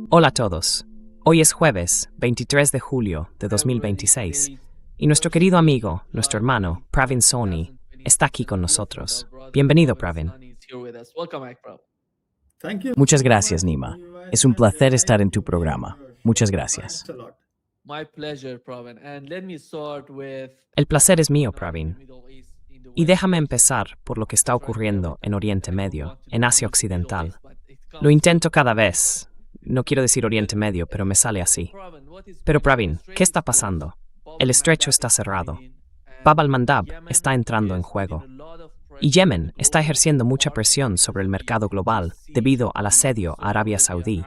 Hola a todos. Hoy es jueves, 23 de julio de 2026, y nuestro querido amigo, nuestro hermano, Pravin Soni, está aquí con nosotros. Bienvenido, Pravin. Muchas gracias, Nima. Es un placer estar en tu programa. Muchas gracias. El placer es mío, Pravin. Y déjame empezar por lo que está ocurriendo en Oriente Medio, en Asia Occidental. Lo intento cada vez. No quiero decir Oriente Medio, pero me sale así. Pero Pravin, ¿qué está pasando? El estrecho está cerrado. Bab al-Mandab está entrando en juego. Y Yemen está ejerciendo mucha presión sobre el mercado global debido al asedio a Arabia Saudí,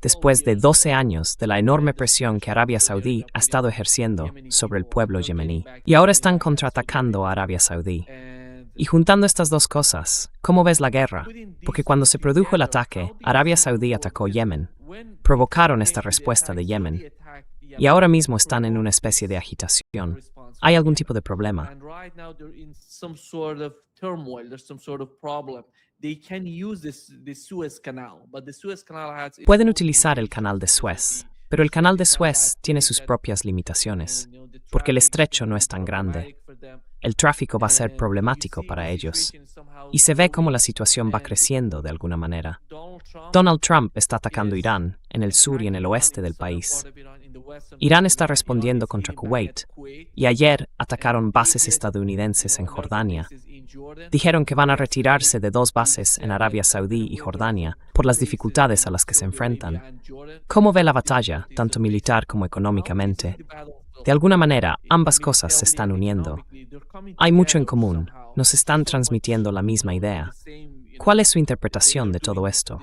después de 12 años de la enorme presión que Arabia Saudí ha estado ejerciendo sobre el pueblo yemení. Y ahora están contraatacando a Arabia Saudí. Y juntando estas dos cosas, ¿cómo ves la guerra? Porque cuando se produjo el ataque, Arabia Saudí atacó Yemen. Provocaron esta respuesta de Yemen. Y ahora mismo están en una especie de agitación. ¿Hay algún tipo de problema? Pueden utilizar el canal de Suez, pero el canal de Suez tiene sus propias limitaciones, porque el estrecho no es tan grande. El tráfico va a ser problemático para ellos, y se ve como la situación va creciendo de alguna manera. Donald Trump está atacando Irán en el sur y en el oeste del país. Irán está respondiendo contra Kuwait, y ayer atacaron bases estadounidenses en Jordania. Dijeron que van a retirarse de 2 bases en Arabia Saudí y Jordania por las dificultades a las que se enfrentan. ¿Cómo ve la batalla, tanto militar como económicamente? De alguna manera, ambas cosas se están uniendo. Hay mucho en común, nos están transmitiendo la misma idea. ¿Cuál es su interpretación de todo esto?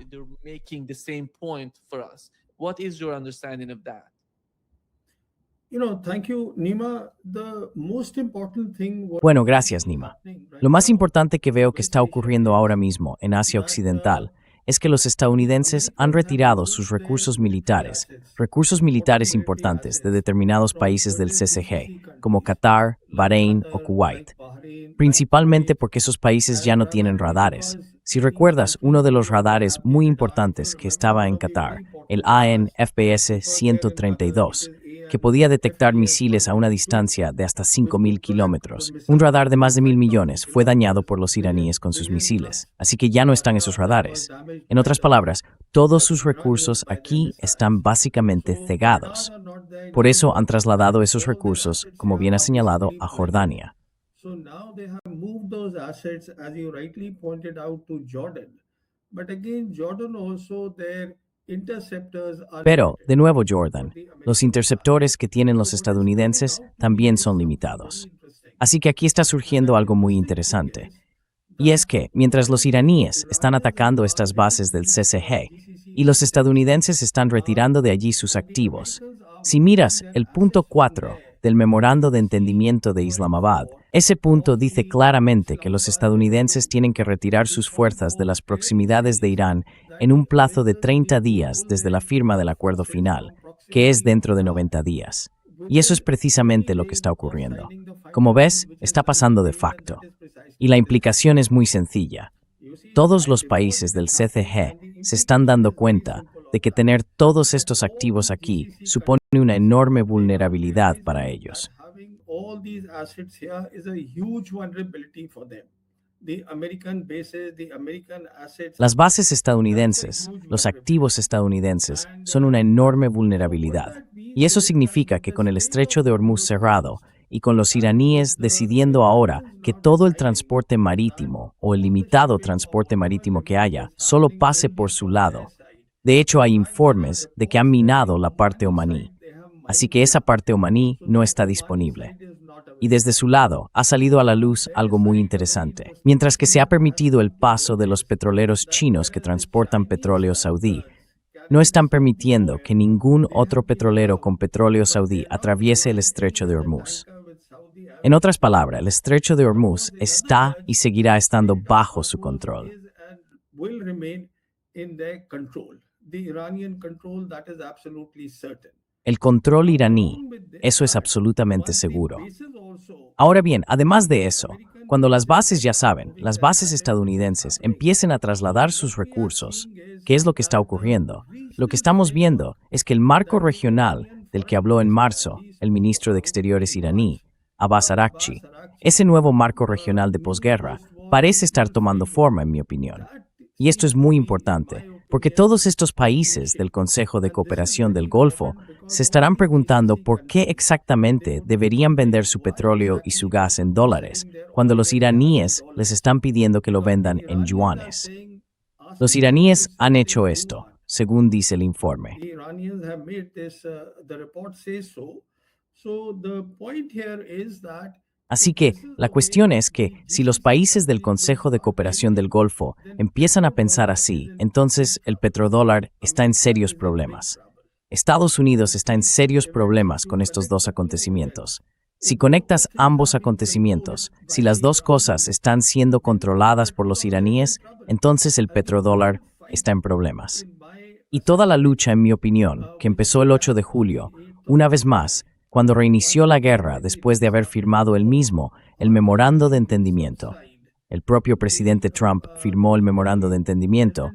Bueno, gracias, Nima. Lo más importante que veo que está ocurriendo ahora mismo en Asia Occidental es que los estadounidenses han retirado sus recursos militares importantes de determinados países del CCG, como Qatar, Bahrein o Kuwait, principalmente porque esos países ya no tienen radares. Si recuerdas, uno de los radares muy importantes que estaba en Qatar, el AN/FPS 132, que podía detectar misiles a una distancia de hasta 5.000 kilómetros. Un radar de más de 1.000 millones fue dañado por los iraníes con sus misiles, así que ya no están esos radares. En otras palabras, todos sus recursos aquí están básicamente cegados. Por eso han trasladado esos recursos, como bien ha señalado, a Jordania. Pero, de nuevo, Jordan, los interceptores que tienen los estadounidenses también son limitados. Así que aquí está surgiendo algo muy interesante. Y es que, mientras los iraníes están atacando estas bases del CCG y los estadounidenses están retirando de allí sus activos, si miras el punto 4 del Memorando de Entendimiento de Islamabad, ese punto dice claramente que los estadounidenses tienen que retirar sus fuerzas de las proximidades de Irán en un plazo de 30 días desde la firma del acuerdo final, que es dentro de 90 días. Y eso es precisamente lo que está ocurriendo. Como ves, está pasando de facto. Y la implicación es muy sencilla. Todos los países del CCG se están dando cuenta de que tener todos estos activos aquí supone una enorme vulnerabilidad para ellos. Las bases estadounidenses, los activos estadounidenses, son una enorme vulnerabilidad. Y eso significa que con el estrecho de Hormuz cerrado y con los iraníes decidiendo ahora que todo el transporte marítimo o el limitado transporte marítimo que haya solo pase por su lado. De hecho, hay informes de que han minado la parte omaní. Así que esa parte omaní no está disponible. Y desde su lado ha salido a la luz algo muy interesante. Mientras que se ha permitido el paso de los petroleros chinos que transportan petróleo saudí, no están permitiendo que ningún otro petrolero con petróleo saudí atraviese el estrecho de Hormuz. En otras palabras, el estrecho de Hormuz está y seguirá estando bajo su control. El control iraní, eso es absolutamente seguro. Ahora bien, además de eso, Cuando las bases, ya saben, las bases estadounidenses empiecen a trasladar sus recursos, ¿qué es lo que está ocurriendo? Lo que estamos viendo es que el marco regional del que habló en marzo el ministro de Exteriores iraní, Abbas Araghchi, ese nuevo marco regional de posguerra, parece estar tomando forma, en mi opinión. Y esto es muy importante, porque todos estos países del Consejo de Cooperación del Golfo se estarán preguntando por qué exactamente deberían vender su petróleo y su gas en dólares, cuando los iraníes les están pidiendo que lo vendan en yuanes. Los iraníes han hecho esto, según dice el informe. Así que la cuestión es que si los países del Consejo de Cooperación del Golfo empiezan a pensar así, entonces el petrodólar está en serios problemas. Estados Unidos está en serios problemas con estos dos acontecimientos. Si conectas ambos acontecimientos, si las dos cosas están siendo controladas por los iraníes, entonces el petrodólar está en problemas. Y toda la lucha, en mi opinión, que empezó el 8 de julio, una vez más, cuando reinició la guerra después de haber firmado él mismo el memorando de entendimiento. El propio presidente Trump firmó el memorando de entendimiento.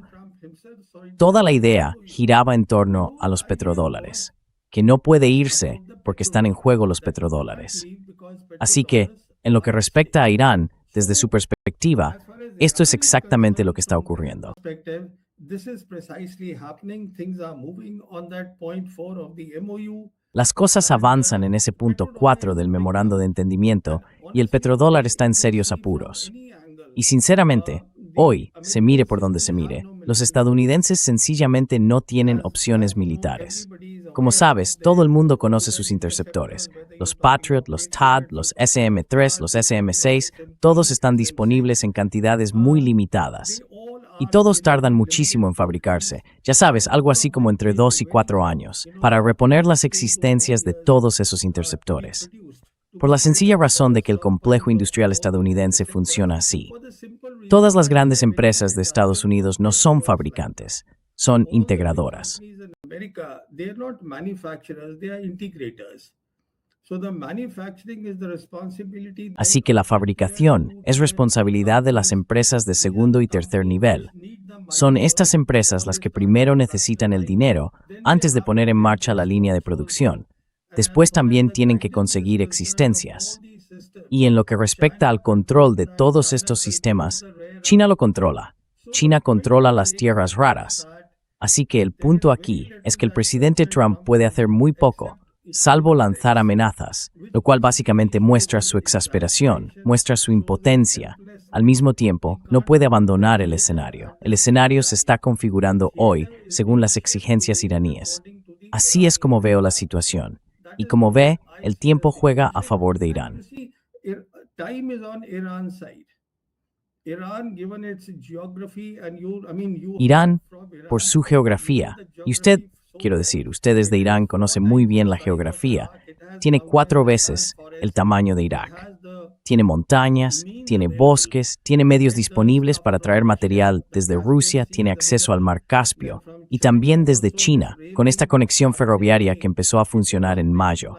Toda la idea giraba en torno a los petrodólares, que no puede irse porque están en juego los petrodólares. Así que, en lo que respecta a Irán, desde su perspectiva, esto es exactamente lo que está ocurriendo. Las cosas avanzan en ese punto 4 del memorando de entendimiento y el petrodólar está en serios apuros. Y sinceramente, hoy, se mire por donde se mire, los estadounidenses sencillamente no tienen opciones militares. Como sabes, todo el mundo conoce sus interceptores. Los Patriot, los THAAD, los SM-3, los SM-6, todos están disponibles en cantidades muy limitadas. Y todos tardan muchísimo en fabricarse, ya sabes, algo así como entre 2 y 4 años, para reponer las existencias de todos esos interceptores. Por la sencilla razón de que el complejo industrial estadounidense funciona así. Todas las grandes empresas de Estados Unidos no son fabricantes, son integradoras. Así que la fabricación es responsabilidad de las empresas de segundo y tercer nivel. Son estas empresas las que primero necesitan el dinero antes de poner en marcha la línea de producción. Después también tienen que conseguir existencias. Y en lo que respecta al control de todos estos sistemas, China lo controla. China controla las tierras raras. Así que el punto aquí es que el presidente Trump puede hacer muy poco, salvo lanzar amenazas, lo cual básicamente muestra su exasperación, muestra su impotencia. Al mismo tiempo, no puede abandonar el escenario. El escenario se está configurando hoy según las exigencias iraníes. Así es como veo la situación. Y como ve, el tiempo juega a favor de Irán. Irán, por su geografía, y usted, quiero decir, ustedes de Irán conocen muy bien la geografía, tiene 4 veces el tamaño de Irak. Tiene montañas, tiene bosques, tiene medios disponibles para traer material desde Rusia, tiene acceso al mar Caspio y también desde China, con esta conexión ferroviaria que empezó a funcionar en mayo.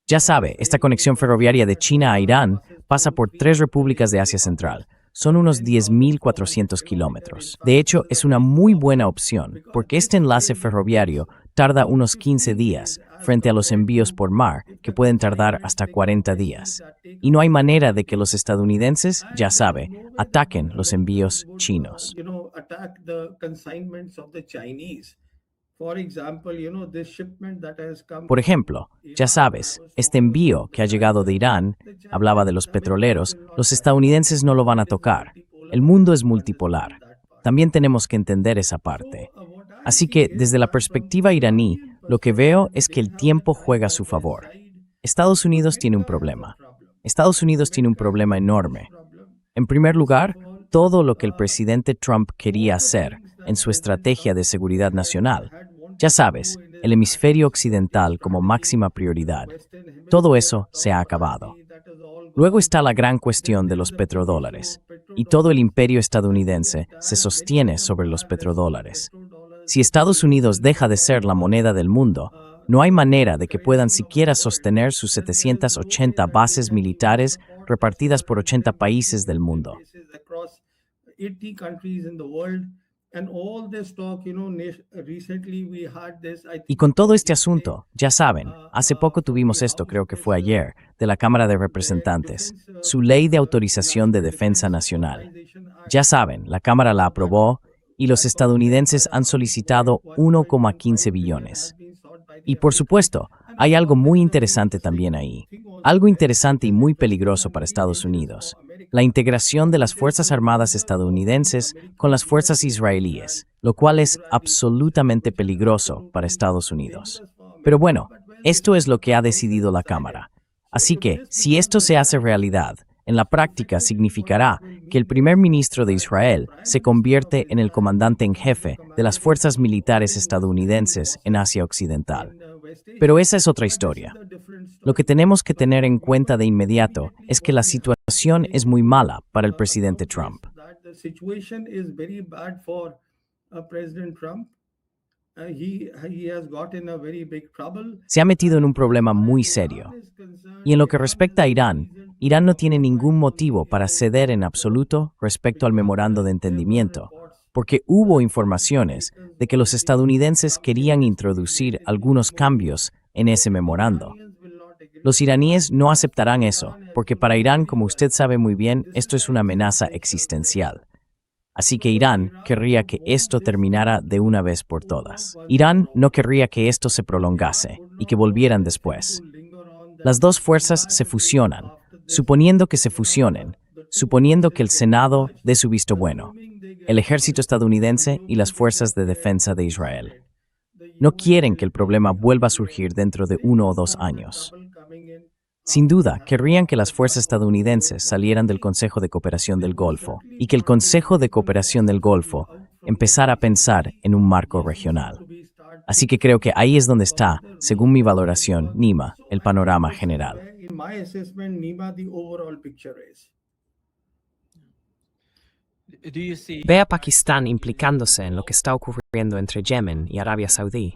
Ya sabe, esta conexión ferroviaria de China a Irán pasa por 3 repúblicas de Asia Central. Son unos 10.400 kilómetros. De hecho, es una muy buena opción, porque este enlace ferroviario tarda unos 15 días, frente a los envíos por mar, que pueden tardar hasta 40 días. Y no hay manera de que los estadounidenses, ya sabe, ataquen los envíos chinos. Por ejemplo, ya sabes, este envío que ha llegado de Irán, hablaba de los petroleros, los estadounidenses no lo van a tocar. El mundo es multipolar. También tenemos que entender esa parte. Así que, desde la perspectiva iraní, lo que veo es que el tiempo juega a su favor. Estados Unidos tiene un problema. Estados Unidos tiene un problema enorme. En primer lugar, todo lo que el presidente Trump quería hacer en su estrategia de seguridad nacional. Ya sabes, el hemisferio occidental como máxima prioridad. Todo eso se ha acabado. Luego está la gran cuestión de los petrodólares, y todo el imperio estadounidense se sostiene sobre los petrodólares. Si Estados Unidos deja de ser la moneda del mundo, no hay manera de que puedan siquiera sostener sus 780 bases militares repartidas por 80 países del mundo. Y con todo este asunto, ya saben, hace poco tuvimos esto, creo que fue ayer, de la Cámara de Representantes, su Ley de Autorización de Defensa Nacional. Ya saben, la Cámara la aprobó y los estadounidenses han solicitado 1,15 billones. Y por supuesto, hay algo muy interesante también ahí. Algo interesante y muy peligroso para Estados Unidos. La integración de las Fuerzas Armadas estadounidenses con las fuerzas israelíes, lo cual es absolutamente peligroso para Estados Unidos. Pero bueno, esto es lo que ha decidido la Cámara. Así que, si esto se hace realidad, en la práctica significará que el primer ministro de Israel se convierte en el comandante en jefe de las fuerzas militares estadounidenses en Asia Occidental. Pero esa es otra historia. Lo que tenemos que tener en cuenta de inmediato es que la situación es muy mala para el presidente Trump. Se ha metido en un problema muy serio. Y en lo que respecta a Irán, Irán no tiene ningún motivo para ceder en absoluto respecto al memorando de entendimiento, porque hubo informaciones de que los estadounidenses querían introducir algunos cambios en ese memorando. Los iraníes no aceptarán eso, porque para Irán, como usted sabe muy bien, esto es una amenaza existencial. Así que Irán querría que esto terminara de una vez por todas. Irán no querría que esto se prolongase y que volvieran después. Las dos fuerzas se fusionan, suponiendo que se fusionen, suponiendo que el Senado dé su visto bueno, el ejército estadounidense y las fuerzas de defensa de Israel. No quieren que el problema vuelva a surgir dentro de 1 o 2 años. Sin duda, querrían que las fuerzas estadounidenses salieran del Consejo de Cooperación del Golfo y que el Consejo de Cooperación del Golfo empezara a pensar en un marco regional. Así que creo que ahí es donde está, según mi valoración, Nima, el panorama general. ¿Ve a Pakistán implicándose en lo que está ocurriendo entre Yemen y Arabia Saudí?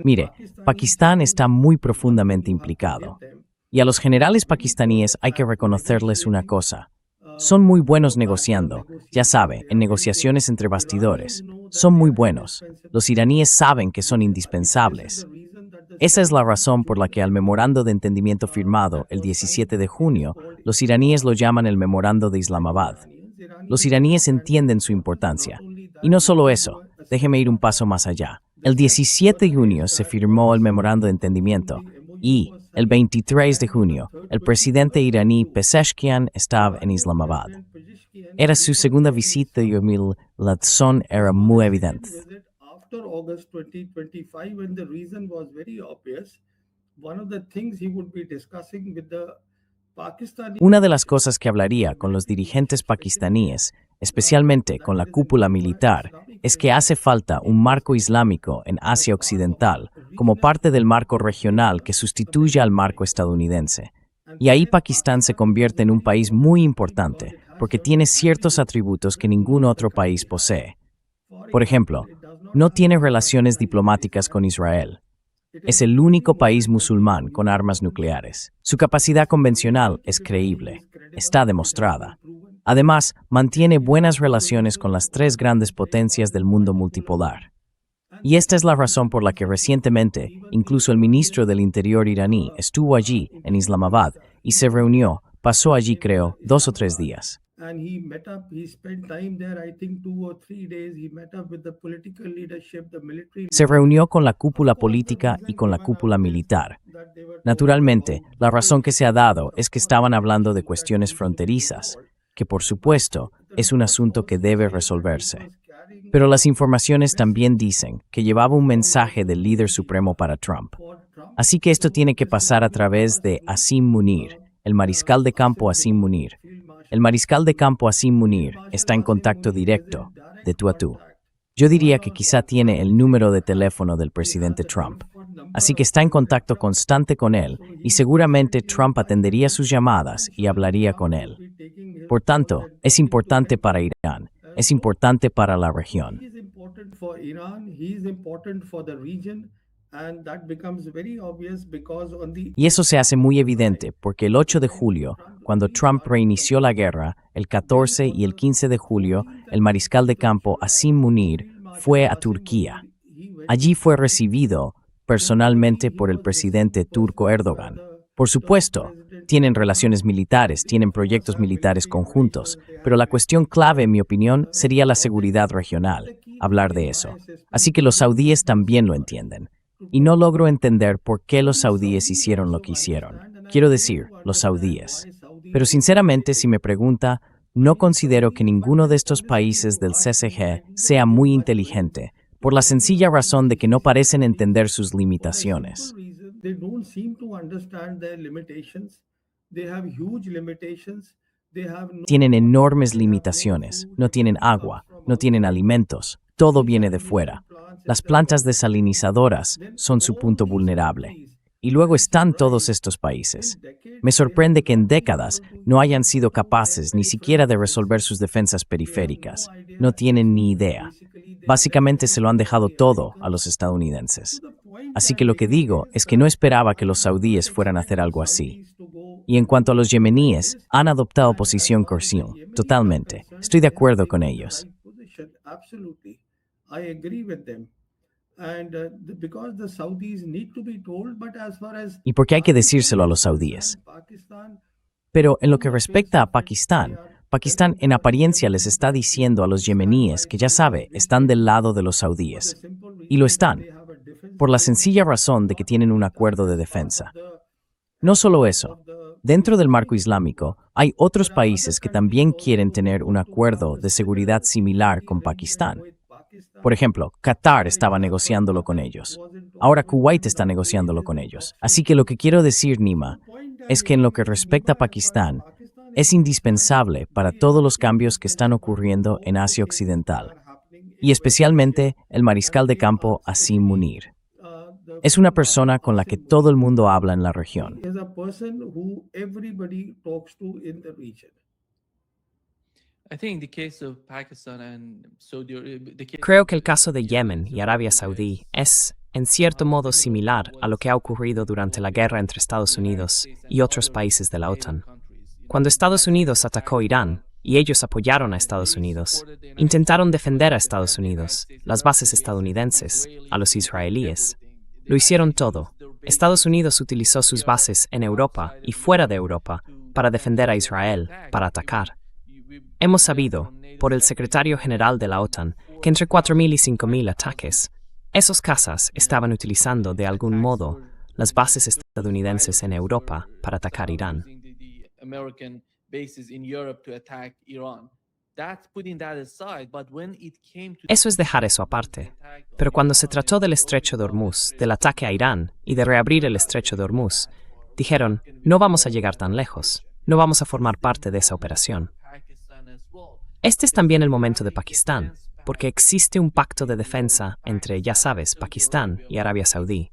Mire, Pakistán está muy profundamente implicado. Y a los generales pakistaníes hay que reconocerles una cosa. Son muy buenos negociando, ya sabe, en negociaciones entre bastidores. Son muy buenos. Los iraníes saben que son indispensables. Esa es la razón por la que al memorando de entendimiento firmado el 17 de junio, los iraníes lo llaman el memorando de Islamabad. Los iraníes entienden su importancia. Y no solo eso, déjeme ir un paso más allá. El 17 de junio se firmó el memorando de entendimiento y, el 23 de junio, el presidente iraní Pezeshkian estaba en Islamabad. Era su segunda visita y la razón era muy evidente. Una de las cosas que hablaría con los dirigentes pakistaníes, especialmente con la cúpula militar, es que hace falta un marco islámico en Asia Occidental como parte del marco regional que sustituya al marco estadounidense. Y ahí Pakistán se convierte en un país muy importante porque tiene ciertos atributos que ningún otro país posee. Por ejemplo, no tiene relaciones diplomáticas con Israel. Es el único país musulmán con armas nucleares. Su capacidad convencional es creíble, está demostrada. Además, mantiene buenas relaciones con las 3 grandes potencias del mundo multipolar. Y esta es la razón por la que recientemente, incluso el ministro del Interior iraní estuvo allí, en Islamabad, y se reunió, pasó allí creo, 2 o 3 días. Se reunió con la cúpula política y con la cúpula militar. Naturalmente, la razón que se ha dado es que estaban hablando de cuestiones fronterizas, que por supuesto es un asunto que debe resolverse. Pero las informaciones también dicen que llevaba un mensaje del líder supremo para Trump. Así que esto tiene que pasar a través de Asim Munir, el mariscal de campo Asim Munir. El mariscal de campo Asim Munir está en contacto directo, de tú a tú. Yo diría que quizá tiene el número de teléfono del presidente Trump. Así que está en contacto constante con él y seguramente Trump atendería sus llamadas y hablaría con él. Por tanto, es importante para Irán, es importante para la región. Y eso se hace muy evidente porque el 8 de julio, cuando Trump reinició la guerra, el 14 y el 15 de julio, el mariscal de campo Asim Munir fue a Turquía. Allí fue recibido personalmente por el presidente turco Erdogan. Por supuesto, tienen relaciones militares, tienen proyectos militares conjuntos, pero la cuestión clave, en mi opinión, sería la seguridad regional, hablar de eso. Así que los saudíes también lo entienden. Y no logro entender por qué los saudíes hicieron lo que hicieron. Quiero decir, los saudíes. Pero sinceramente, si me pregunta, no considero que ninguno de estos países del CCG sea muy inteligente, por la sencilla razón de que no parecen entender sus limitaciones. Tienen enormes limitaciones, no tienen agua, no tienen alimentos, todo viene de fuera. Las plantas desalinizadoras son su punto vulnerable. Y luego están todos estos países. Me sorprende que en décadas no hayan sido capaces ni siquiera de resolver sus defensas periféricas. No tienen ni idea. Básicamente se lo han dejado todo a los estadounidenses. Así que lo que digo es que no esperaba que los saudíes fueran a hacer algo así. Y en cuanto a los yemeníes, han adoptado posición coerción, totalmente. Estoy de acuerdo con ellos. ¿Y por qué hay que decírselo a los saudíes? Pero en lo que respecta a Pakistán, Pakistán en apariencia les está diciendo a los yemeníes que ya sabe, están del lado de los saudíes. Y lo están, por la sencilla razón de que tienen un acuerdo de defensa. No solo eso, dentro del marco islámico hay otros países que también quieren tener un acuerdo de seguridad similar con Pakistán. Por ejemplo, Qatar estaba negociándolo con ellos. Ahora Kuwait está negociándolo con ellos. Así que lo que quiero decir, Nima, es que en lo que respecta a Pakistán, es indispensable para todos los cambios que están ocurriendo en Asia Occidental, y especialmente el mariscal de campo Asim Munir. Es una persona con la que todo el mundo habla en la región. Creo que el caso de Yemen y Arabia Saudí es, en cierto modo, similar a lo que ha ocurrido durante la guerra entre Estados Unidos y otros países de la OTAN. Cuando Estados Unidos atacó Irán, y ellos apoyaron a Estados Unidos, intentaron defender a Estados Unidos, las bases estadounidenses, a los israelíes. Lo hicieron todo. Estados Unidos utilizó sus bases en Europa y fuera de Europa para defender a Israel, para atacar. Hemos sabido, por el secretario general de la OTAN, que entre 4.000 y 5.000 ataques, esos cazas estaban utilizando de algún modo las bases estadounidenses en Europa para atacar Irán. Eso es dejar eso aparte. Pero cuando se trató del estrecho de Hormuz, del ataque a Irán y de reabrir el estrecho de Hormuz, dijeron, no vamos a llegar tan lejos, no vamos a formar parte de esa operación. Este es también el momento de Pakistán, porque existe un pacto de defensa entre, ya sabes, Pakistán y Arabia Saudí.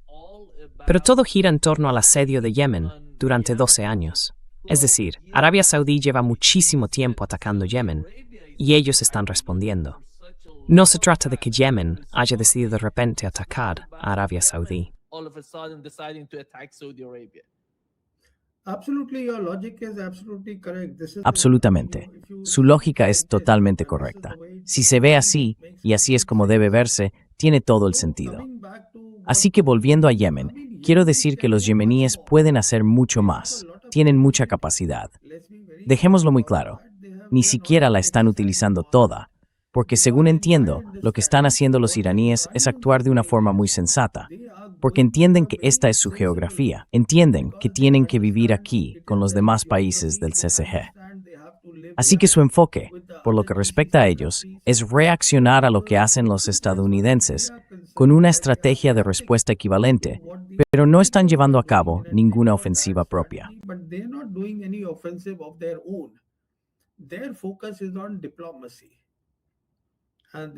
Pero todo gira en torno al asedio de Yemen durante 12 años. Es decir, Arabia Saudí lleva muchísimo tiempo atacando Yemen, y ellos están respondiendo. No se trata de que Yemen haya decidido de repente atacar a Arabia Saudí. Absolutamente. Su lógica es totalmente correcta. Si se ve así, y así es como debe verse, tiene todo el sentido. Así que volviendo a Yemen, quiero decir que los yemeníes pueden hacer mucho más. Tienen mucha capacidad. Dejémoslo muy claro. Ni siquiera la están utilizando toda, porque según entiendo, lo que están haciendo los iraníes es actuar de una forma muy sensata, porque entienden que esta es su geografía, entienden que tienen que vivir aquí con los demás países del CCG. Así que su enfoque, por lo que respecta a ellos, es reaccionar a lo que hacen los estadounidenses con una estrategia de respuesta equivalente, pero no están llevando a cabo ninguna ofensiva propia.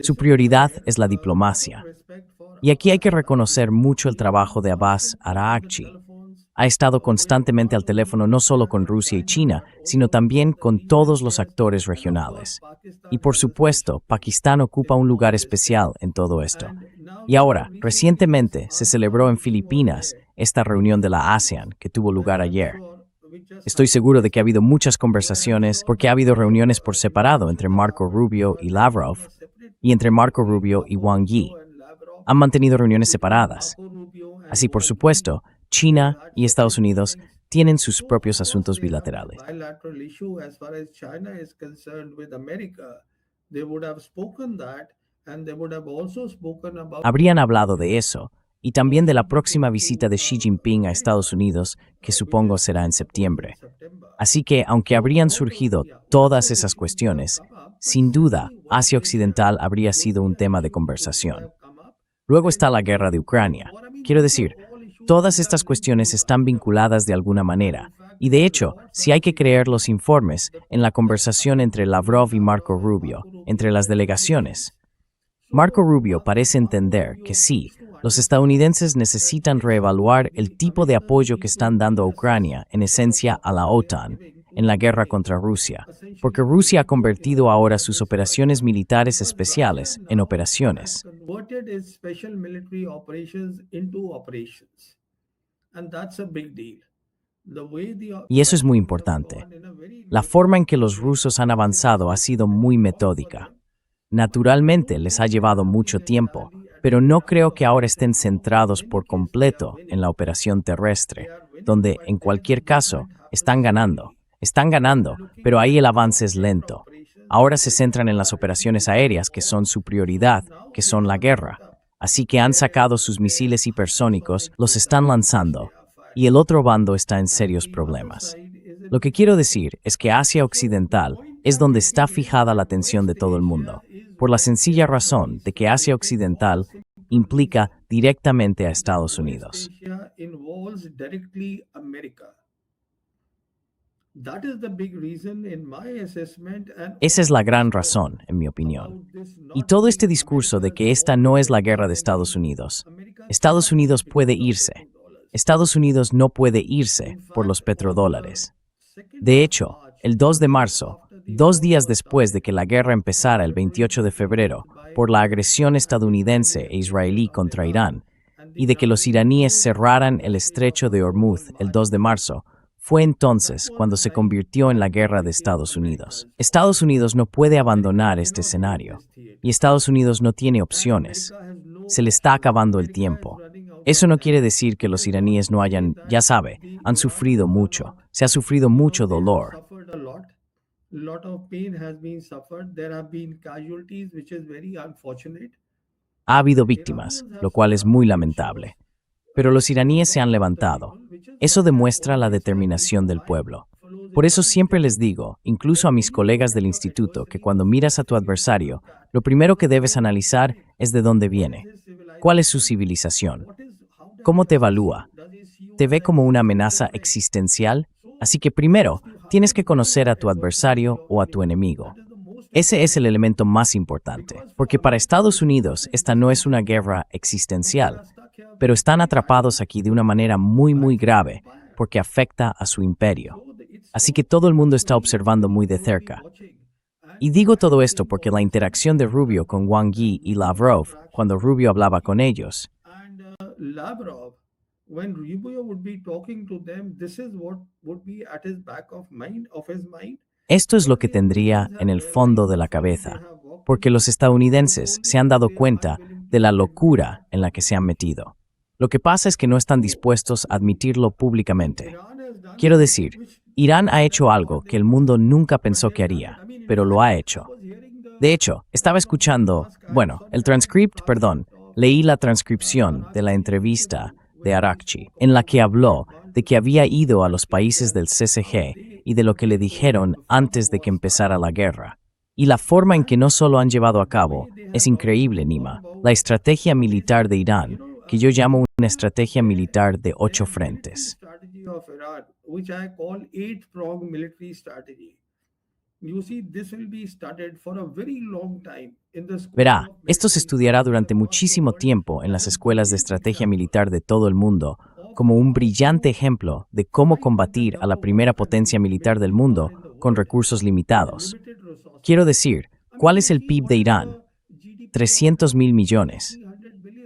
Su prioridad es la diplomacia. Y aquí hay que reconocer mucho el trabajo de Abbas Araghchi. Ha estado constantemente al teléfono no solo con Rusia y China, sino también con todos los actores regionales. Y por supuesto, Pakistán ocupa un lugar especial en todo esto. Y ahora, recientemente se celebró en Filipinas esta reunión de la ASEAN que tuvo lugar ayer. Estoy seguro de que ha habido muchas conversaciones porque ha habido reuniones por separado entre Marco Rubio y Lavrov y entre Marco Rubio y Wang Yi. Han mantenido reuniones separadas. Así, por supuesto, China y Estados Unidos tienen sus propios asuntos bilaterales. Habrían hablado de eso y también de la próxima visita de Xi Jinping a Estados Unidos, que supongo será en septiembre. Así que, aunque habrían surgido todas esas cuestiones, sin duda, Asia Occidental habría sido un tema de conversación. Luego está la guerra de Ucrania. Quiero decir, todas estas cuestiones están vinculadas de alguna manera. Y de hecho, si hay que creer los informes, en la conversación entre Lavrov y Marco Rubio, entre las delegaciones, Marco Rubio parece entender que sí, los estadounidenses necesitan reevaluar el tipo de apoyo que están dando a Ucrania, en esencia a la OTAN, en la guerra contra Rusia, porque Rusia ha convertido ahora sus operaciones militares especiales en operaciones. Y eso es muy importante. La forma en que los rusos han avanzado ha sido muy metódica. Naturalmente les ha llevado mucho tiempo, pero no creo que ahora estén centrados por completo en la operación terrestre, donde, en cualquier caso, están ganando, pero ahí el avance es lento. Ahora se centran en las operaciones aéreas, que son su prioridad, que son la guerra. Así que han sacado sus misiles hipersónicos, los están lanzando, y el otro bando está en serios problemas. Lo que quiero decir es que Asia Occidental es donde está fijada la atención de todo el mundo, por la sencilla razón de que Asia Occidental implica directamente a Estados Unidos. Esa es la gran razón, en mi opinión. Y todo este discurso de que esta no es la guerra de Estados Unidos. Estados Unidos puede irse. Estados Unidos no puede irse por los petrodólares. De hecho, el 2 de marzo, 2 días después de que la guerra empezara el 28 de febrero, por la agresión estadounidense e israelí contra Irán, y de que los iraníes cerraran el estrecho de Hormuz el 2 de marzo, fue entonces cuando se convirtió en la guerra de Estados Unidos. Estados Unidos no puede abandonar este escenario, y Estados Unidos no tiene opciones. Se le está acabando el tiempo. Eso no quiere decir que los iraníes no hayan, ya sabe, han sufrido mucho. Se ha sufrido mucho dolor. Ha habido víctimas, lo cual es muy lamentable. Pero los iraníes se han levantado. Eso demuestra la determinación del pueblo. Por eso siempre les digo, incluso a mis colegas del instituto, que cuando miras a tu adversario, lo primero que debes analizar es de dónde viene. ¿Cuál es su civilización? ¿Cómo te evalúa? ¿Te ve como una amenaza existencial? Así que primero, tienes que conocer a tu adversario o a tu enemigo. Ese es el elemento más importante, porque para Estados Unidos esta no es una guerra existencial, pero están atrapados aquí de una manera muy grave, porque afecta a su imperio. Así que todo el mundo está observando muy de cerca. Y digo todo esto porque la interacción de Rubio con Wang Yi y Lavrov, cuando Rubio hablaba con ellos, esto es lo que tendría en el fondo de la cabeza, porque los estadounidenses se han dado cuenta de la locura en la que se han metido. Lo que pasa es que no están dispuestos a admitirlo públicamente. Quiero decir, Irán ha hecho algo que el mundo nunca pensó que haría, pero lo ha hecho. De hecho, estaba escuchando, leí la transcripción de la entrevista de Arakchi, en la que habló de que había ido a los países del CCG y de lo que le dijeron antes de que empezara la guerra. Y la forma en que no solo han llevado a cabo es increíble, Nima. La estrategia militar de Irán, que yo llamo una estrategia militar de 8 frentes. Verá, esto se estudiará durante muchísimo tiempo en las escuelas de estrategia militar de todo el mundo, como un brillante ejemplo de cómo combatir a la primera potencia militar del mundo con recursos limitados. Quiero decir, ¿cuál es el PIB de Irán? 300.000 millones.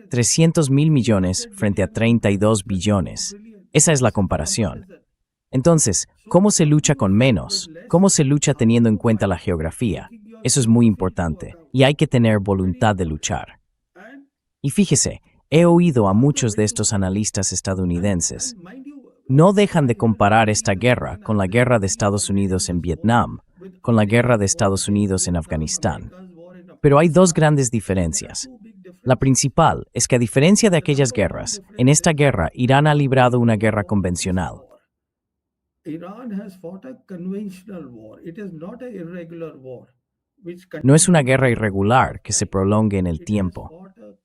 300.000 millones frente a 32 billones. Esa es la comparación. Entonces, ¿cómo se lucha con menos? ¿Cómo se lucha teniendo en cuenta la geografía? Eso es muy importante, y hay que tener voluntad de luchar. Y fíjese, he oído a muchos de estos analistas estadounidenses. No dejan de comparar esta guerra con la guerra de Estados Unidos en Vietnam, con la guerra de Estados Unidos en Afganistán. Pero hay dos grandes diferencias. La principal es que a diferencia de aquellas guerras, en esta guerra Irán ha librado una guerra convencional. No es una guerra irregular que se prolongue en el tiempo.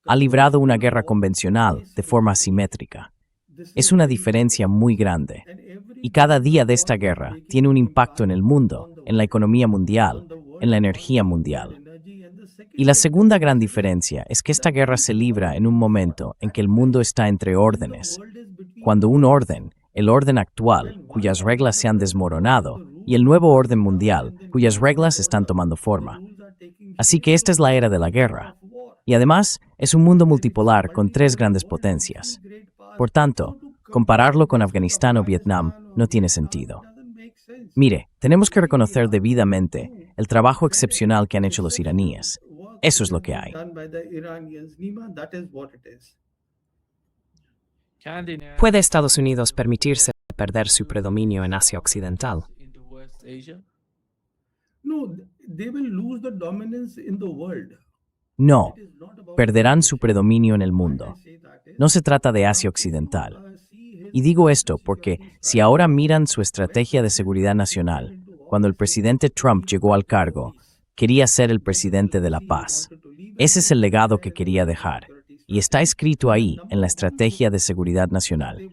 Ha librado una guerra convencional de forma asimétrica. Es una diferencia muy grande. Y cada día de esta guerra tiene un impacto en el mundo, en la economía mundial, en la energía mundial. Y la segunda gran diferencia es que esta guerra se libra en un momento en que el mundo está entre órdenes. Cuando un orden, el orden actual, cuyas reglas se han desmoronado, y el nuevo orden mundial, cuyas reglas están tomando forma. Así que esta es la era de la guerra. Y además, es un mundo multipolar con tres grandes potencias. Por tanto, compararlo con Afganistán o Vietnam no tiene sentido. Mire, tenemos que reconocer debidamente el trabajo excepcional que han hecho los iraníes. Eso es lo que hay. ¿Puede Estados Unidos permitirse perder su predominio en Asia Occidental? No, perderán su predominio en el mundo. No se trata de Asia Occidental. Y digo esto porque si ahora miran su estrategia de seguridad nacional, cuando el presidente Trump llegó al cargo, quería ser el presidente de la paz. Ese es el legado que quería dejar, y está escrito ahí en la estrategia de seguridad nacional.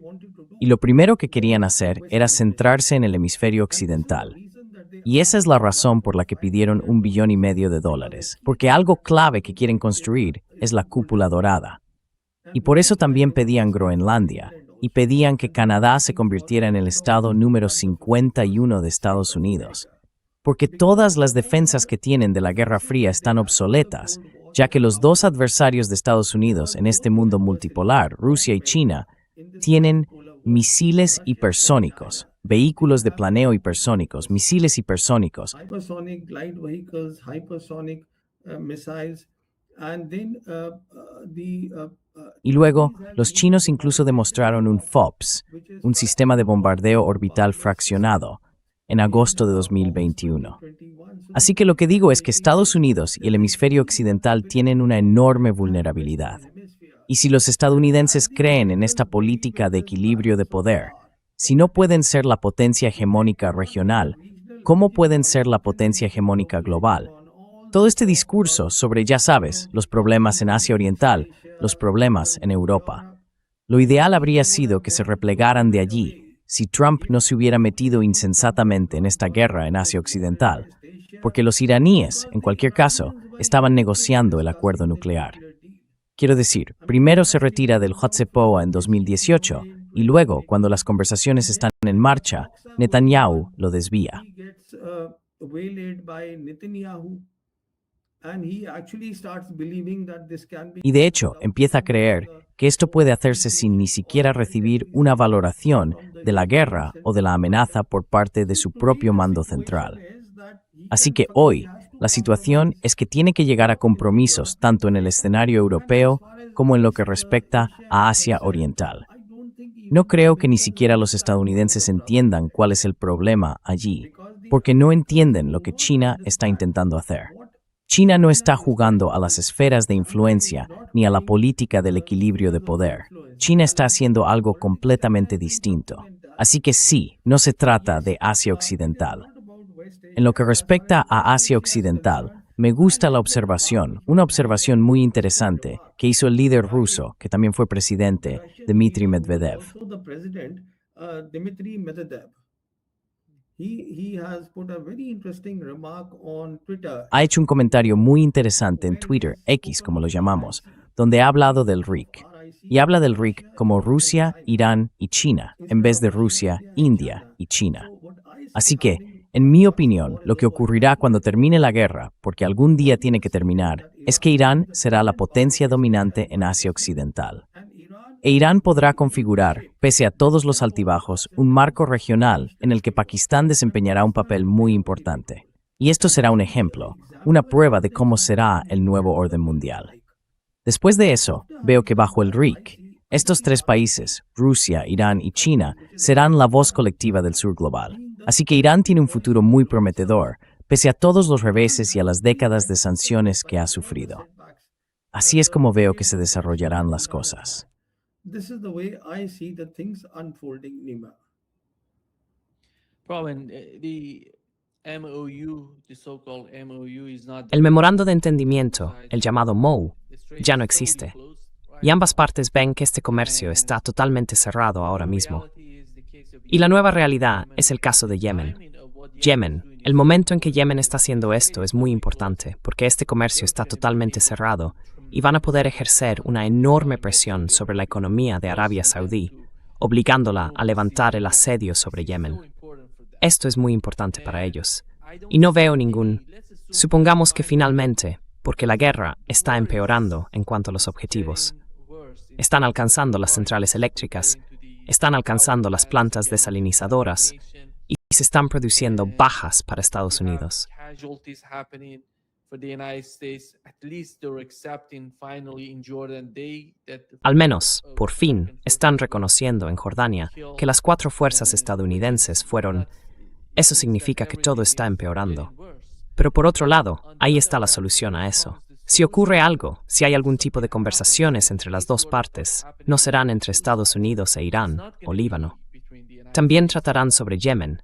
Y lo primero que querían hacer era centrarse en el hemisferio occidental. Y esa es la razón por la que pidieron $1,5 billones, porque algo clave que quieren construir es la cúpula dorada. Y por eso también pedían Groenlandia, y pedían que Canadá se convirtiera en el estado número 51 de Estados Unidos. Porque todas las defensas que tienen de la Guerra Fría están obsoletas, ya que los dos adversarios de Estados Unidos en este mundo multipolar, Rusia y China, tienen misiles hipersónicos, vehículos de planeo hipersónicos, misiles hipersónicos. Hypersonic glide vehicles, hypersonic missiles, and then Y luego, los chinos incluso demostraron un FOPS, un sistema de bombardeo orbital fraccionado, en agosto de 2021. Así que lo que digo es que Estados Unidos y el hemisferio occidental tienen una enorme vulnerabilidad. Y si los estadounidenses creen en esta política de equilibrio de poder, si no pueden ser la potencia hegemónica regional, ¿cómo pueden ser la potencia hegemónica global? Todo este discurso sobre, ya sabes, los problemas en Asia Oriental, los problemas en Europa. Lo ideal habría sido que se replegaran de allí si Trump no se hubiera metido insensatamente en esta guerra en Asia Occidental, porque los iraníes, en cualquier caso, estaban negociando el acuerdo nuclear. Quiero decir, primero se retira del JCPOA en 2018 y luego, cuando las conversaciones están en marcha, Netanyahu lo desvía. Y de hecho, empieza a creer que esto puede hacerse sin ni siquiera recibir una valoración de la guerra o de la amenaza por parte de su propio mando central. Así que hoy, la situación es que tiene que llegar a compromisos tanto en el escenario europeo como en lo que respecta a Asia Oriental. No creo que ni siquiera los estadounidenses entiendan cuál es el problema allí, porque no entienden lo que China está intentando hacer. China no está jugando a las esferas de influencia ni a la política del equilibrio de poder. China está haciendo algo completamente distinto. Así que sí, no se trata de Asia Occidental. En lo que respecta a Asia Occidental, me gusta la observación, una observación muy interesante que hizo el líder ruso, que también fue presidente, Dmitry Medvedev. Ha hecho un comentario muy interesante en Twitter, X como lo llamamos, donde ha hablado del RIC. Y habla del RIC como Rusia, Irán y China, en vez de Rusia, India y China. Así que, En mi opinión, lo que ocurrirá cuando termine la guerra, porque algún día tiene que terminar, es que Irán será la potencia dominante en Asia Occidental. E Irán podrá configurar, pese a todos los altibajos, un marco regional en el que Pakistán desempeñará un papel muy importante. Y esto será un ejemplo, una prueba de cómo será el nuevo orden mundial. Después de eso, veo que bajo el RIC, estos tres países, Rusia, Irán y China, serán la voz colectiva del sur global. Así que Irán tiene un futuro muy prometedor, pese a todos los reveses y a las décadas de sanciones que ha sufrido. Así es como veo que se desarrollarán las cosas. This is the way I see the things unfolding, Nima. Problem, the MOU, the so-called MOU is not El memorando de entendimiento, el llamado MOU, ya no existe. Y ambas partes ven que este comercio está totalmente cerrado ahora mismo. Y la nueva realidad es el caso de Yemen. Yemen, el momento en que Yemen está haciendo esto es muy importante porque este comercio está totalmente cerrado y van a poder ejercer una enorme presión sobre la economía de Arabia Saudí, obligándola a levantar el asedio sobre Yemen. Esto es muy importante para ellos. Y no veo ningún... Supongamos que finalmente, porque la guerra está empeorando en cuanto a los objetivos. Están alcanzando las centrales eléctricas, están alcanzando las plantas desalinizadoras y se están produciendo bajas para Estados Unidos. Al menos, por fin, están reconociendo en Jordania que las 4 fuerzas estadounidenses fueron... Eso significa que todo está empeorando. Pero por otro lado, ahí está la solución a eso. Si ocurre algo, si hay algún tipo de conversaciones entre las dos partes, no serán entre Estados Unidos e Irán o Líbano. También tratarán sobre Yemen.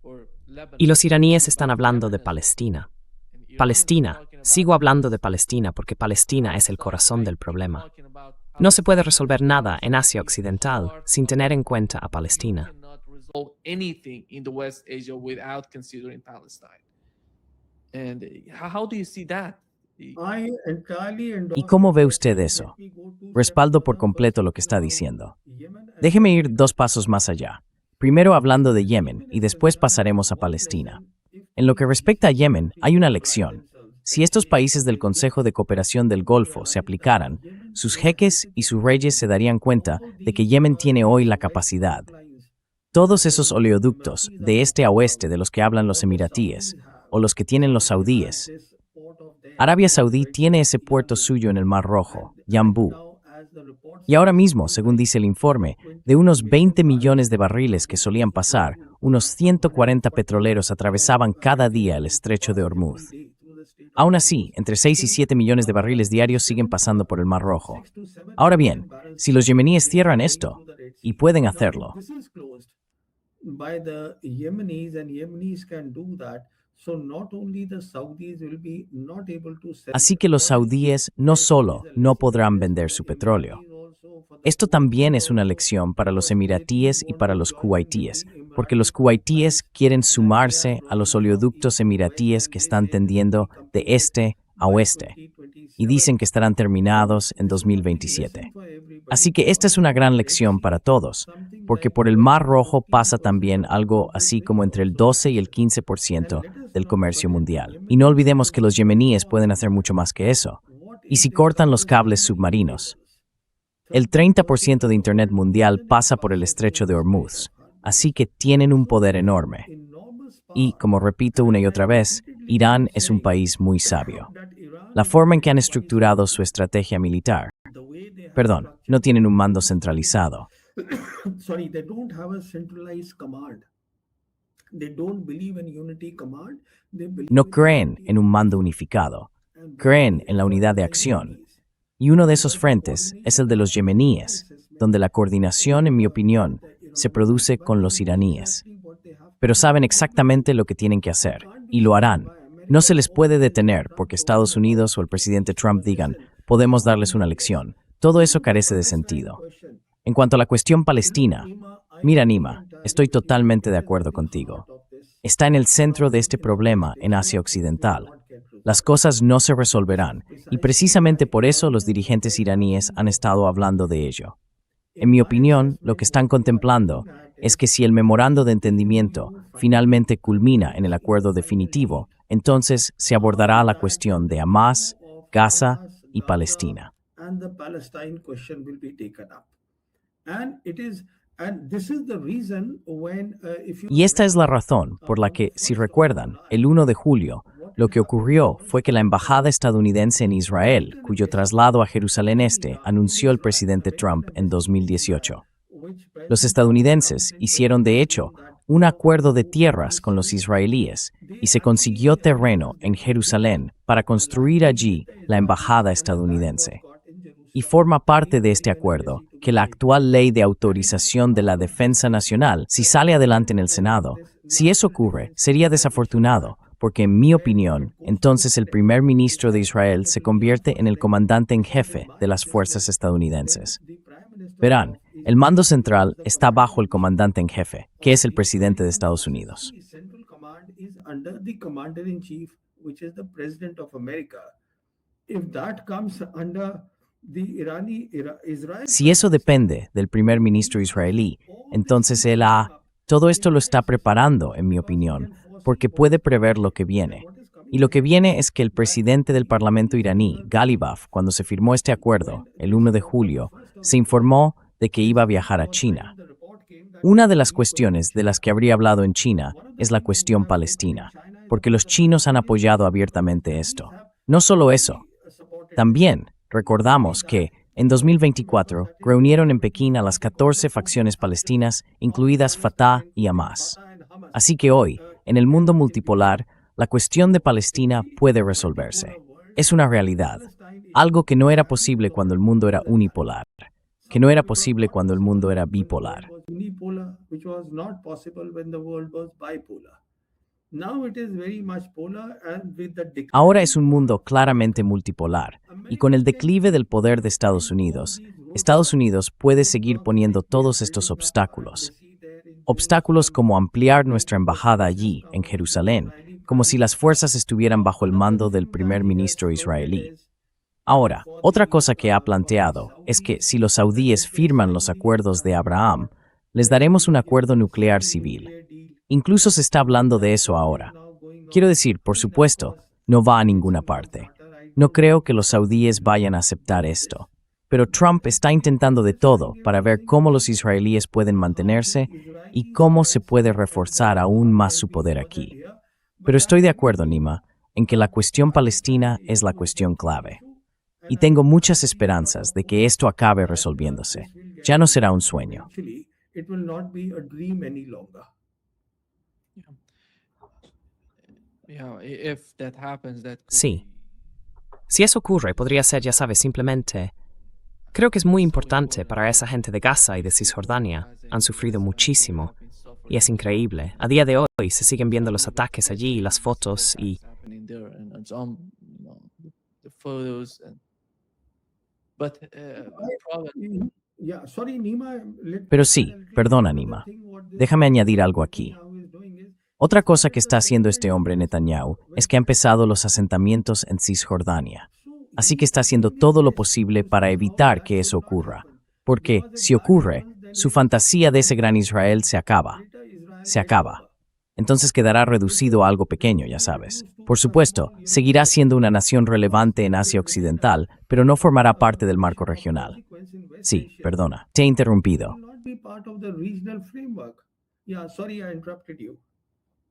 Y los iraníes están hablando de Palestina. Palestina. Sigo hablando de Palestina porque Palestina es el corazón del problema. No se puede resolver nada en Asia Occidental sin tener en cuenta a Palestina. Anything in the West Asia without considering Palestine. And how do you see that? I entirely endorse ¿Y cómo ve usted eso? Respaldo por completo lo que está diciendo. Déjeme ir 2 pasos más allá. Primero hablando de Yemen y después pasaremos a Palestina. En lo que respecta a Yemen, hay una lección. Si estos países del Consejo de Cooperación del Golfo se aplicaran, sus jeques y sus reyes se darían cuenta de que Yemen tiene hoy la capacidad. Todos esos oleoductos, de este a oeste de los que hablan los emiratíes, o los que tienen los saudíes. Arabia Saudí tiene ese puerto suyo en el Mar Rojo, Yanbu. Y ahora mismo, según dice el informe, de unos 20 millones de barriles que solían pasar, unos 140 petroleros atravesaban cada día el estrecho de Hormuz. Aún así, entre 6 y 7 millones de barriles diarios siguen pasando por el Mar Rojo. Ahora bien, si los yemeníes cierran esto, y pueden hacerlo, by the Yemenis and Yemenis can do that. So not only the Saudis will be not able to sell. así que los saudíes no solo no podrán vender su petróleo. Esto también es una lección para los emiratíes y para los kuwaitíes, porque los kuwaitíes quieren sumarse a los oleoductos emiratíes que están tendiendo de este a oeste, y dicen que estarán terminados en 2027. Así que esta es una gran lección para todos, porque por el Mar Rojo pasa también algo así como entre el 12 y el 15% del comercio mundial. Y no olvidemos que los yemeníes pueden hacer mucho más que eso. Y si cortan los cables submarinos, el 30% de Internet mundial pasa por el estrecho de Hormuz, así que tienen un poder enorme. Y, como repito una y otra vez, Irán es un país muy sabio. La forma en que han estructurado su estrategia militar, no tienen un mando centralizado. Sorry, they don't have a centralized command. They don't believe in unity command. They believe No creen en un mando unificado, creen en la unidad de acción. Y uno de esos frentes es el de los yemeníes, donde la coordinación, en mi opinión, se produce con los iraníes. Pero saben exactamente lo que tienen que hacer, y lo harán. No se les puede detener porque Estados Unidos o el presidente Trump digan, podemos darles una lección. Todo eso carece de sentido. En cuanto a la cuestión palestina, mira Nima, estoy totalmente de acuerdo contigo. Está en el centro de este problema en Asia Occidental. Las cosas no se resolverán, y precisamente por eso los dirigentes iraníes han estado hablando de ello. En mi opinión, lo que están contemplando es que si el memorando de entendimiento finalmente culmina en el acuerdo definitivo, entonces se abordará la cuestión de Hamas, Gaza y Palestina. And the Palestine question will be taken up. And this is the reason when if you Y esta es la razón por la que, si recuerdan, el 1 de julio, lo que ocurrió fue que la embajada estadounidense en Israel, cuyo traslado a Jerusalén Este anunció el presidente Trump en 2018. Los estadounidenses hicieron, de hecho, un acuerdo de tierras con los israelíes y se consiguió terreno en Jerusalén para construir allí la embajada estadounidense. Y forma parte de este acuerdo que la actual ley de autorización de la defensa nacional, si sale adelante en el Senado, si eso ocurre, sería desafortunado, porque en mi opinión, entonces el primer ministro de Israel se convierte en el comandante en jefe de las fuerzas estadounidenses. Verán, el mando central está bajo el comandante en jefe, que es el presidente de Estados Unidos. the central command is under the commander in chief, which is the president of America. If that comes under the Israel, Si eso depende del primer ministro israelí, entonces todo esto lo está preparando, en mi opinión, porque puede prever lo que viene. Y lo que viene es que el presidente del Parlamento iraní, Ghalibaf, cuando se firmó este acuerdo, el 1 de julio, se informó de que iba a viajar a China. Una de las cuestiones de las que habría hablado en China es la cuestión palestina, porque los chinos han apoyado abiertamente esto. No solo eso, también recordamos que, en 2024, reunieron en Pekín a las 14 facciones palestinas, incluidas Fatah y Hamas. Así que hoy, en el mundo multipolar, la cuestión de Palestina puede resolverse. Es una realidad, algo que no era posible cuando el mundo era unipolar, que no era posible cuando el mundo era bipolar. unipolar, which was not possible when the world was bipolar. Now it is very much polar, and with the Ahora es un mundo claramente multipolar, y con el declive del poder de Estados Unidos puede seguir poniendo todos estos obstáculos. Obstáculos como ampliar nuestra embajada allí, en Jerusalén, como si las fuerzas estuvieran bajo el mando del primer ministro israelí. Ahora, otra cosa que ha planteado es que si los saudíes firman los acuerdos de Abraham, les daremos un acuerdo nuclear civil. Incluso se está hablando de eso ahora. Quiero decir, por supuesto, no va a ninguna parte. No creo que los saudíes vayan a aceptar esto. Pero Trump está intentando de todo para ver cómo los israelíes pueden mantenerse y cómo se puede reforzar aún más su poder aquí. Pero estoy de acuerdo, Nima, en que la cuestión palestina es la cuestión clave. Y tengo muchas esperanzas de que esto acabe resolviéndose. Ya no será un sueño. actually, it will not be a dream any longer. Yeah, if that happens, that could Sí. be- Si eso ocurre, podría ser, ya sabes, simplemente... Creo que es muy importante para esa gente de Gaza y de Cisjordania. Han sufrido muchísimo. Y es increíble. A día de hoy se siguen viendo los ataques allí, las fotos y... happening there and some, the photos but the problem Yeah, sorry, Nima. Pero sí, perdona, Nima. Déjame añadir algo aquí. Otra cosa que está haciendo este hombre Netanyahu es que ha empezado los asentamientos en Cisjordania. Así que está haciendo todo lo posible para evitar que eso ocurra. Porque, si ocurre, su fantasía de ese gran Israel se acaba. Se acaba. Entonces quedará reducido a algo pequeño, ya sabes. Por supuesto, seguirá siendo una nación relevante en Asia Occidental, pero no formará parte del marco regional. Sí, perdona, te he interrumpido. Will not be part of the regional framework. Yeah, sorry, I interrupted you.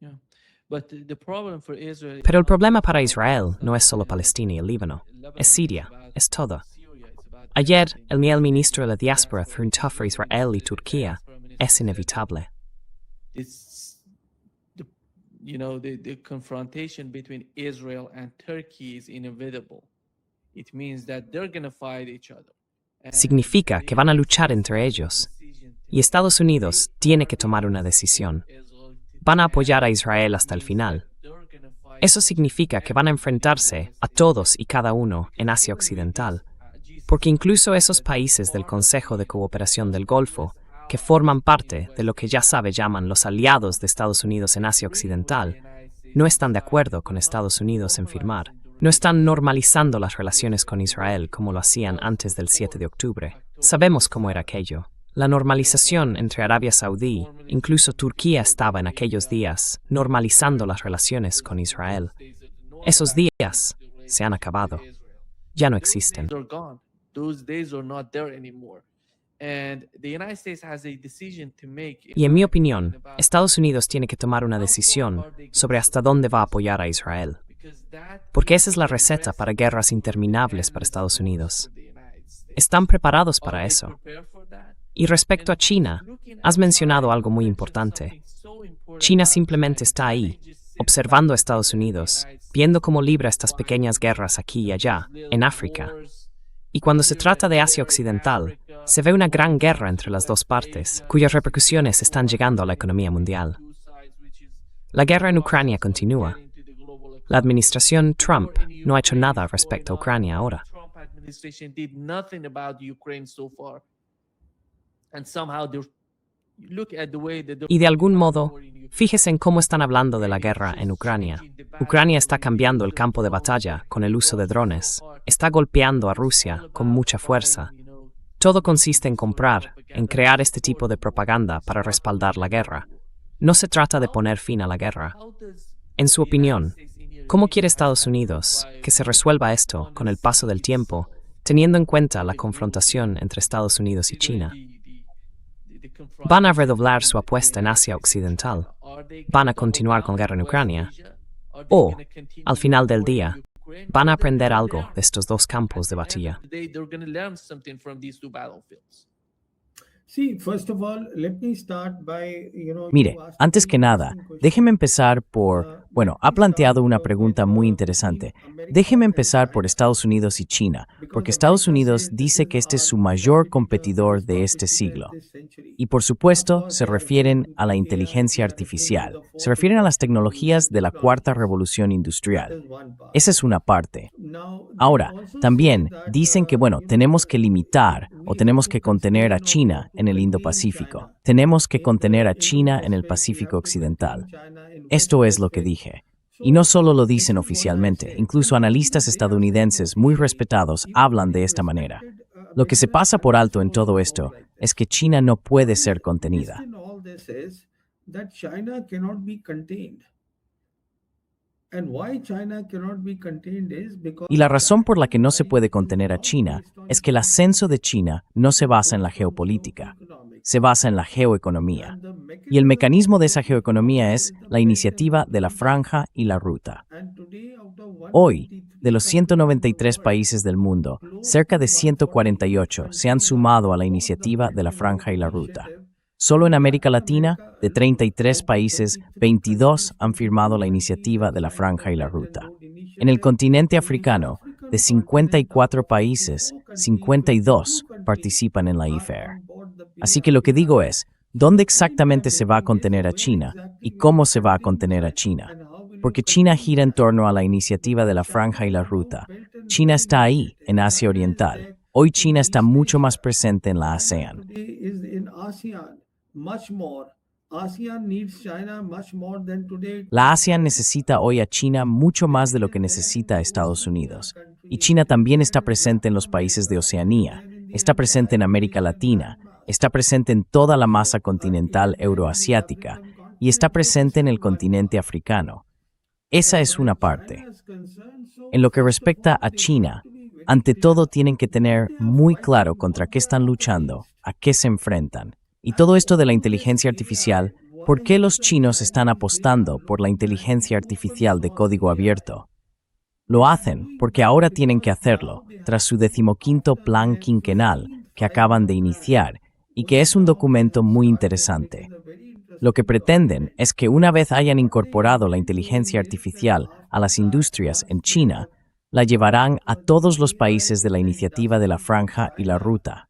yeah but the problem for Israel Pero el problema para Israel no es solo Palestina y el Líbano. Es Siria. Es todo. Ayer, el ministro de la diáspora preguntó por Israel y Turquía. Es inevitable. it's the confrontation between Israel and Turkey is inevitable. It means that they're going to fight each other. And Significa que van a luchar entre ellos. Y Estados Unidos tiene que tomar una decisión. Van a apoyar a Israel hasta el final. Eso significa que van a enfrentarse a todos y cada uno en Asia Occidental, porque incluso esos países del Consejo de Cooperación del Golfo, que forman parte de lo que ya sabe llaman los aliados de Estados Unidos en Asia Occidental, no están de acuerdo con Estados Unidos en firmar. No están normalizando las relaciones con Israel como lo hacían antes del 7 de octubre. Sabemos cómo era aquello. La normalización entre Arabia Saudí, incluso Turquía estaba en aquellos días normalizando las relaciones con Israel. Esos días se han acabado. Ya no existen. They're gone. Those days are not there anymore. And the United States has a decision to make. Y en mi opinión, Estados Unidos tiene que tomar una decisión sobre hasta dónde va a apoyar a Israel. Porque esa es la receta para guerras interminables para Estados Unidos. ¿Están preparados para eso? Y respecto a China, has mencionado algo muy importante. China simplemente está ahí, observando a Estados Unidos, viendo cómo libra estas pequeñas guerras aquí y allá, en África. Y cuando se trata de Asia Occidental, se ve una gran guerra entre las dos partes, cuyas repercusiones están llegando a la economía mundial. La guerra en Ucrania continúa. La administración Trump no ha hecho nada respecto a Ucrania ahora. Y de algún modo, fíjese en cómo están hablando de la guerra en Ucrania. Ucrania está cambiando el campo de batalla con el uso de drones. Está golpeando a Rusia con mucha fuerza. Todo consiste en comprar, en crear este tipo de propaganda para respaldar la guerra. No se trata de poner fin a la guerra. En su opinión, ¿cómo quiere Estados Unidos que se resuelva esto con el paso del tiempo, teniendo en cuenta la confrontación entre Estados Unidos y China? ¿Van a redoblar su apuesta en Asia Occidental? ¿Van a continuar con guerra en Ucrania? ¿O, al final del día, van a aprender algo de estos dos campos de batalla? Mire, antes que nada, déjeme empezar por, ha planteado una pregunta muy interesante. Déjeme empezar por Estados Unidos y China, porque Estados Unidos dice que este es su mayor competidor de este siglo. Y por supuesto, se refieren a la inteligencia artificial, se refieren a las tecnologías de la cuarta revolución industrial. Esa es una parte. Ahora, también dicen que, tenemos que limitar o tenemos que contener a China en el Indo-Pacífico. Tenemos que contener a China en el Pacífico Occidental. Esto es lo que dije. Y no solo lo dicen oficialmente, incluso analistas estadounidenses muy respetados hablan de esta manera. Lo que se pasa por alto en todo esto es que China no puede ser contenida. Y la razón por la que no se puede contener a China es que el ascenso de China no se basa en la geopolítica, se basa en la geoeconomía. Y el mecanismo de esa geoeconomía es la iniciativa de la Franja y la Ruta. Hoy, de los 193 países del mundo, cerca de 148 se han sumado a la iniciativa de la Franja y la Ruta. Solo en América Latina, de 33 países, 22 han firmado la iniciativa de la Franja y la Ruta. En el continente africano, de 54 países, 52 participan en la IFER. Así que lo que digo es, ¿dónde exactamente se va a contener a China y cómo se va a contener a China? Porque China gira en torno a la iniciativa de la Franja y la Ruta. China está ahí, en Asia Oriental. Hoy China está mucho más presente en la ASEAN. La ASEAN necesita hoy a China mucho más de lo que necesita a Estados Unidos. Y China también está presente en los países de Oceanía, está presente en América Latina, está presente en toda la masa continental euroasiática y está presente en el continente africano. Esa es una parte. En lo que respecta a China, ante todo tienen que tener muy claro contra qué están luchando, a qué se enfrentan. Y todo esto de la inteligencia artificial, ¿por qué los chinos están apostando por la inteligencia artificial de código abierto? Lo hacen porque ahora tienen que hacerlo, tras su 15º plan quinquenal que acaban de iniciar y que es un documento muy interesante. Lo que pretenden es que una vez hayan incorporado la inteligencia artificial a las industrias en China, la llevarán a todos los países de la iniciativa de la Franja y la Ruta.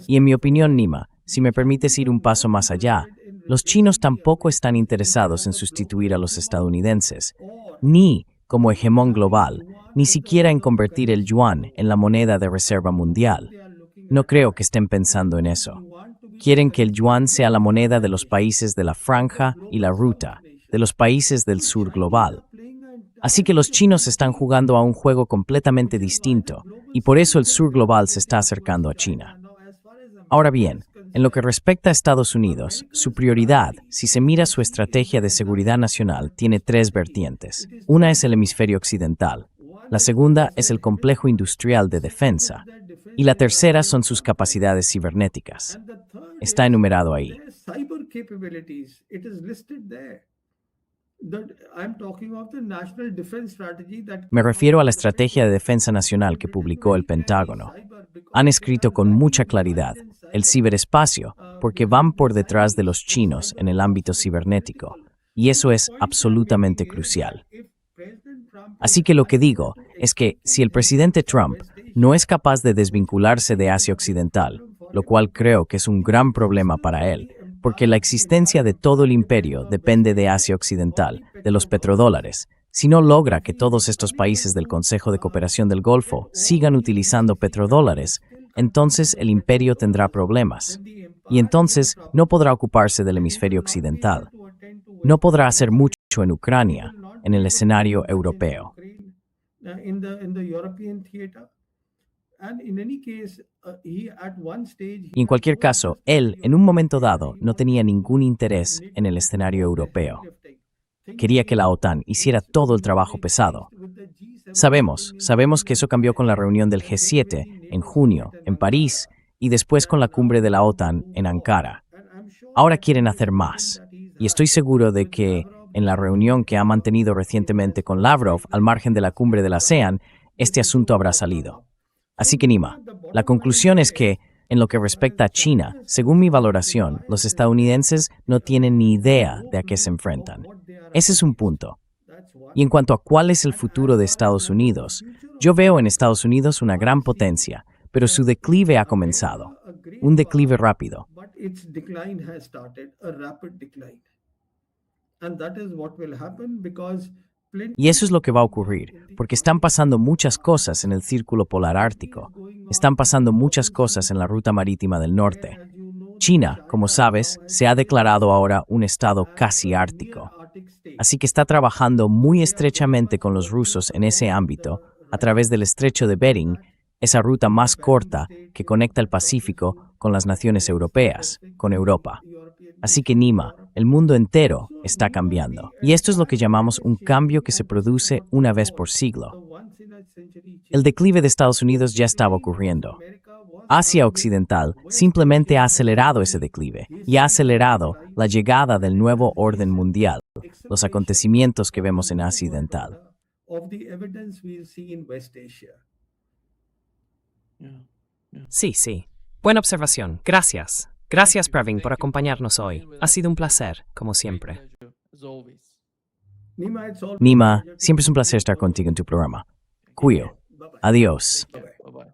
Y en mi opinión, Nima, si me permites ir un paso más allá, los chinos tampoco están interesados en sustituir a los estadounidenses, ni como hegemón global, ni siquiera en convertir el yuan en la moneda de reserva mundial. No creo que estén pensando en eso. Quieren que el yuan sea la moneda de los países de la Franja y la Ruta, de los países del sur global. Así que los chinos están jugando a un juego completamente distinto y por eso el sur global se está acercando a China. Ahora bien, en lo que respecta a Estados Unidos, su prioridad, si se mira su estrategia de seguridad nacional, tiene tres vertientes. Una es el hemisferio occidental, la segunda es el complejo industrial de defensa y la tercera son sus capacidades cibernéticas. Está enumerado ahí. Cyber capabilities, it is listed there. I'm talking of the national defense strategy that Me refiero a la estrategia de defensa nacional que publicó el Pentágono. Han escrito con mucha claridad el ciberespacio porque van por detrás de los chinos en el ámbito cibernético, y eso es absolutamente crucial. Así que lo que digo es que si el presidente Trump no es capaz de desvincularse de Asia Occidental, lo cual creo que es un gran problema para él, porque la existencia de todo el imperio depende de Asia Occidental, de los petrodólares. Si no logra que todos estos países del Consejo de Cooperación del Golfo sigan utilizando petrodólares, entonces el imperio tendrá problemas. Y entonces no podrá ocuparse del hemisferio occidental. No podrá hacer mucho en Ucrania, en el escenario europeo. Y en cualquier caso, él, en un momento dado, no tenía ningún interés en el escenario europeo. Quería que la OTAN hiciera todo el trabajo pesado. Sabemos que eso cambió con la reunión del G7 en junio, en París, y después con la cumbre de la OTAN en Ankara. Ahora quieren hacer más, y estoy seguro de que, en la reunión que ha mantenido recientemente con Lavrov al margen de la cumbre de la ASEAN, este asunto habrá salido. Así que Nima, la conclusión es que, en lo que respecta a China, según mi valoración, los estadounidenses no tienen ni idea de a qué se enfrentan. Ese es un punto. Y en cuanto a cuál es el futuro de Estados Unidos, yo veo en Estados Unidos una gran potencia, pero su declive ha comenzado. Un declive rápido. Y eso es lo que va a ocurrir, porque están pasando muchas cosas en el círculo polar ártico. Están pasando muchas cosas en la ruta marítima del norte. China, como sabes, se ha declarado ahora un estado casi ártico. Así que está trabajando muy estrechamente con los rusos en ese ámbito, a través del estrecho de Bering, esa ruta más corta que conecta el Pacífico con las naciones europeas, con Europa. Así que Nima, el mundo entero está cambiando. Y esto es lo que llamamos un cambio que se produce una vez por siglo. El declive de Estados Unidos ya estaba ocurriendo. Asia Occidental simplemente ha acelerado ese declive y ha acelerado la llegada del nuevo orden mundial, los acontecimientos que vemos en Asia Occidental. Sí. Buena observación. Gracias. Gracias, Praveen, por acompañarnos hoy. Ha sido un placer, como siempre. Nima, siempre es un placer estar contigo en tu programa. Cuyo. Adiós. Bye-bye.